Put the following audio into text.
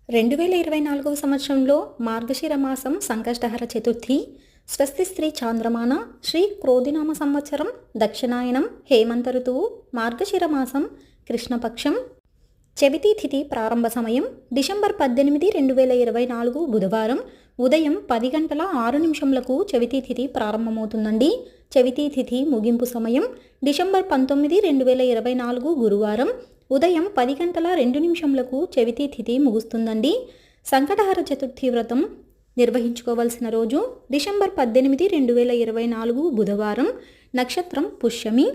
2024 సంవత్సరంలో మార్గశిర మాసం సంకష్టహర చతుర్థి, స్వస్తి శ్రీ చాంద్రమాన శ్రీ క్రోధినామ సంవత్సరం దక్షిణాయనం హేమంత ఋతువు మార్గశిర మాసం కృష్ణపక్షం చవితి తిథి ప్రారంభ సమయం డిసెంబర్ 18, 2024 బుధవారం ఉదయం 10 గంటల 6 నిమిషంలకు చవితి తిథి ప్రారంభమవుతుందండి. చవితి తిథి ముగింపు సమయం డిసెంబర్ 19, 2024 గురువారం ఉదయం 10 గంటల 2 నిమిషంలకు చవితి తిథి ముగుస్తుందండి. సంకటహర చతుర్థి వ్రతం నిర్వహించుకోవాల్సిన రోజు డిసెంబర్ 18, 2024 బుధవారం. నక్షత్రం పుష్యమి.